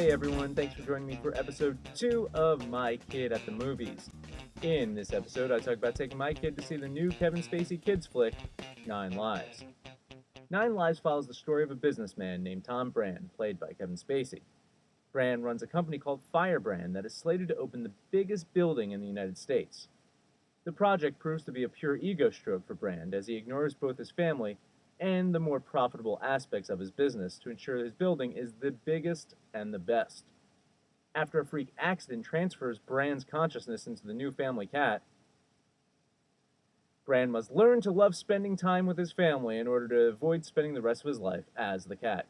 Hey everyone, thanks for joining me for episode 2 of My Kid at the Movies. In this episode, I talk about taking my kid to see the new Kevin Spacey kids flick, 9 Lives. 9 Lives follows the story of a businessman named Tom Brand, played by Kevin Spacey. Brand runs a company called Firebrand that is slated to open the biggest building in the United States. The project proves to be a pure ego stroke for Brand as he ignores both his family and the more profitable aspects of his business to ensure his building is the biggest and the best. After a freak accident transfers Brand's consciousness into the new family cat, Brand must learn to love spending time with his family in order to avoid spending the rest of his life as the cat.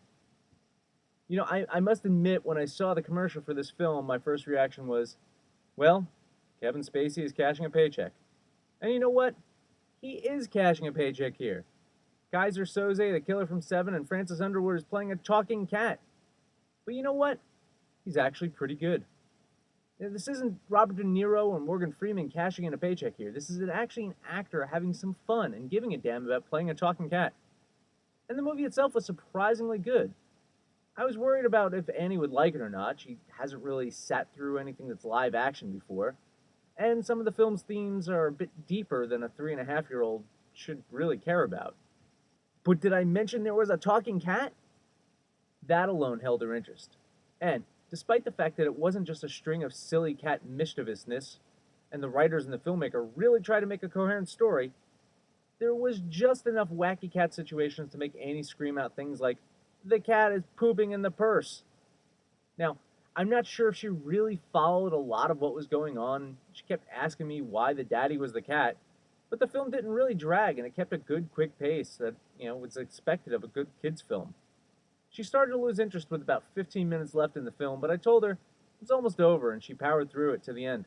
I must admit, when I saw the commercial for this film, my first reaction was, well, Kevin Spacey is cashing a paycheck. And you know what? He is cashing a paycheck here. Kaiser Soze, the killer from Seven, and Francis Underwood is playing a talking cat. But you know what? He's actually pretty good. This isn't Robert De Niro or Morgan Freeman cashing in a paycheck here. This is actually an actor having some fun and giving a damn about playing a talking cat. And the movie itself was surprisingly good. I was worried about if Annie would like it or not. She hasn't really sat through anything that's live action before. And some of the film's themes are a bit deeper than a 3.5-year-old should really care about. But did I mention there was a talking cat? That alone held her interest. And despite the fact that it wasn't just a string of silly cat mischievousness, and the writers and the filmmaker really tried to make a coherent story, there was just enough wacky cat situations to make Annie scream out things like, "The cat is pooping in the purse." Now, I'm not sure if she really followed a lot of what was going on. She kept asking me why the daddy was the cat, but the film didn't really drag, and it kept a good, quick pace that, was expected of a good kids film. She started to lose interest with about 15 minutes left in the film, but I told her it was almost over, and she powered through it to the end.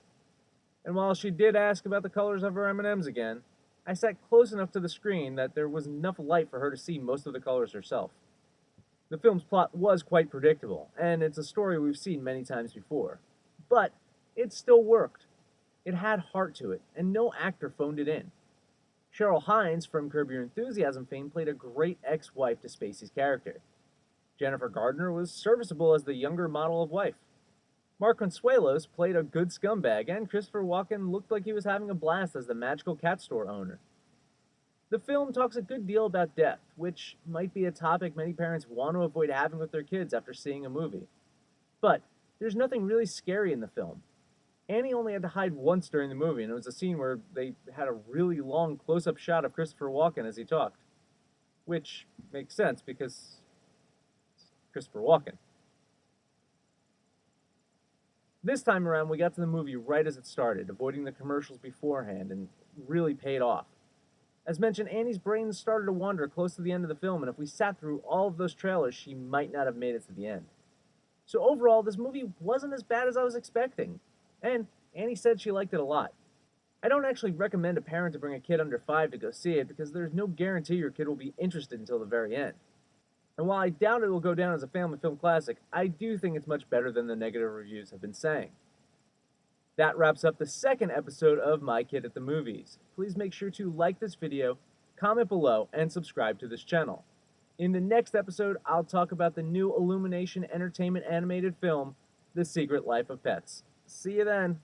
And while she did ask about the colors of her M&Ms again, I sat close enough to the screen that there was enough light for her to see most of the colors herself. The film's plot was quite predictable, and it's a story we've seen many times before. But it still worked. It had heart to it, and no actor phoned it in. Cheryl Hines from Curb Your Enthusiasm fame played a great ex-wife to Spacey's character. Jennifer Gardner was serviceable as the younger model of wife. Mark Consuelos played a good scumbag, and Christopher Walken looked like he was having a blast as the magical cat store owner. The film talks a good deal about death, which might be a topic many parents want to avoid having with their kids after seeing a movie. But there's nothing really scary in the film. Annie only had to hide once during the movie, and it was a scene where they had a really long close-up shot of Christopher Walken as he talked. Which makes sense, because it's Christopher Walken. This time around, we got to the movie right as it started, avoiding the commercials beforehand, and really paid off. As mentioned, Annie's brain started to wander close to the end of the film, and if we sat through all of those trailers, she might not have made it to the end. So overall, this movie wasn't as bad as I was expecting. And Annie said she liked it a lot. I don't actually recommend a parent to bring a kid under 5 to go see it because there's no guarantee your kid will be interested until the very end. And while I doubt it will go down as a family film classic, I do think it's much better than the negative reviews have been saying. That wraps up the second episode of My Kid at the Movies. Please make sure to like this video, comment below, and subscribe to this channel. In the next episode, I'll talk about the new Illumination Entertainment animated film, The Secret Life of Pets. See you then.